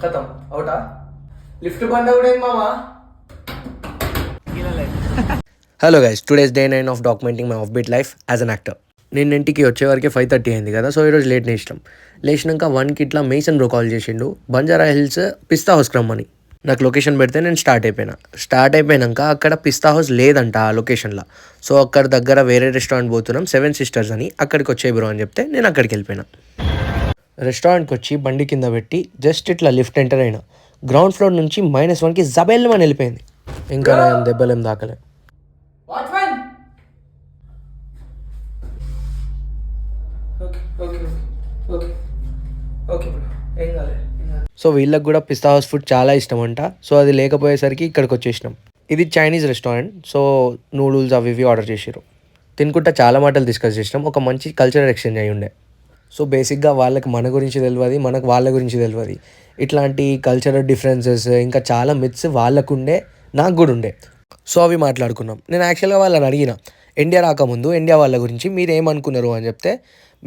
ఖతం అవుటా. లిఫ్ట్ బండ కూడా ఏం మామా. Hello guys, today's day 9 of documenting my off beat life as an actor. నేను ఇంటికి వచ్చేవరకు 5:30 అయింది కదా, సో ఈరోజు లేట్ ఇష్టం. లేచినాక 1కి ఇట్లా మేసన్ బ్రో కాల్ చేసిండు, బంజారా హిల్స్ పిస్తా హౌస్కి రమ్మని. నాకు లొకేషన్ పెడితే నేను స్టార్ట్ అయిపోయినాక అక్కడ పిస్తా హౌస్ లేదంట ఆ లొకేషన్లో. సో అక్కడ దగ్గర వేరే రెస్టారెంట్ పోతున్నాం, 7 Sisters అని, అక్కడికి వచ్చే బ్రో అని చెప్తే నేను అక్కడికి వెళ్ళిపోయినా. రెస్టారెంట్కి వచ్చి బండి కింద పెట్టి జస్ట్ ఇట్లా లిఫ్ట్ ఎంటర్ అయినా. గ్రౌండ్ ఫ్లోర్ నుంచి -1కి జబెల్మని వెళ్ళిపోయింది. ఇంకా నేను దెబ్బలేం దాకలే. సో వీళ్ళకి కూడా పిస్తా హౌస్ ఫుడ్ చాలా ఇష్టం అంట. సో అది లేకపోయేసరికి ఇక్కడికి వచ్చేసినాం. ఇది చైనీస్ రెస్టారెంట్. సో నూడిల్స్ అవి ఇవి ఆర్డర్ చేసారు. తినుకుంటా చాలా మాటలు డిస్కస్ చేసినాం. ఒక మంచి కల్చరల్ ఎక్స్చేంజ్ అయి ఉండే. సో బేసిక్గా వాళ్ళకి మన గురించి తెలియదు, మనకు వాళ్ళ గురించి తెలియదు. ఇట్లాంటి కల్చరల్ డిఫరెన్సెస్ ఇంకా చాలా మిత్స్ వాళ్ళకు ఉండే, నాకు కూడా ఉండే. సో అవి మాట్లాడుకున్నాం. నేను యాక్చువల్గా వాళ్ళని అడిగిన, ఇండియా రాకముందు ఇండియా వాళ్ళ గురించి మీరు ఏమనుకున్నారు అని చెప్తే,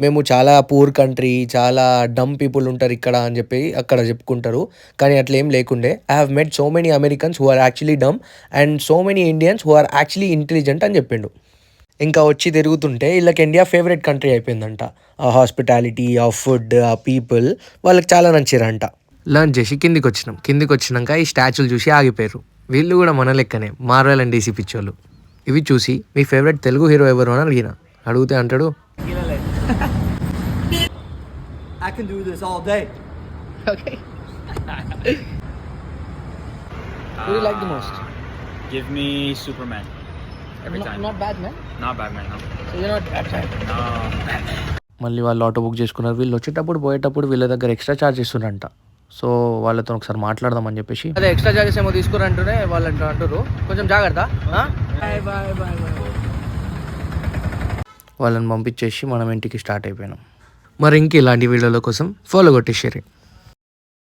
మేము చాలా పూర్ కంట్రీ, చాలా డమ్ పీపుల్ ఉంటారు ఇక్కడ అని చెప్పి అక్కడ చెప్పుకుంటారు. కానీ అట్లా ఏం లేకుండే. I have met so many Americans who are actually dumb and so many Indians who are actually intelligent అని చెప్పిండు. ఇంకా వచ్చి తిరుగుతుంటే వీళ్ళకి ఇండియా ఫేవరెట్ కంట్రీ అయిపోయిందంట. ఆ హాస్పిటాలిటీ, ఆ ఫుడ్, ఆ పీపుల్ వాళ్ళకి చాలా నచ్చారంట. లంచ్ చేసి కిందికి వచ్చినాక ఈ స్టాచ్యూలు చూసి ఆగిపోయారు. వీళ్ళు కూడా మన లెక్కనే మార్వెల్ అండ్ డీసీ పిచ్చోళ్ళు. ఇవి చూసి మీ ఫేవరెట్ తెలుగు హీరో ఎవరు అని అడిగితే అంటాడు, I can do this all day. Okay. Who do you like the most? Give me Superman. Every time. Not Batman? Not Batman, no. So you're not Batman? No. మళ్ళీ వాళ్ళు auto book చేసుకున్నారు. వీళ్ళు వచ్చేటప్పుడు పోయేటప్పుడు వీళ్ళ దగ్గర ఎక్స్ట్రా ఛార్జ్ ఇస్తున్నారంట. సో వాళ్ళతో ఒకసారి మాట్లాడదామని చెప్పేసి, అదే ఎక్స్ట్రా ఛార్జెస్ ఏమో తీసుకురంటూనే వాళ్ళు అంటారు, కొంచెం జాగ్రత్త. వాళ్ళని పంపించేసి మనం ఇంటికి స్టార్ట్ అయిపోయినాం. మరి ఇంక ఇలాంటి వీడియోల కోసం ఫాలో కొట్టేసారు.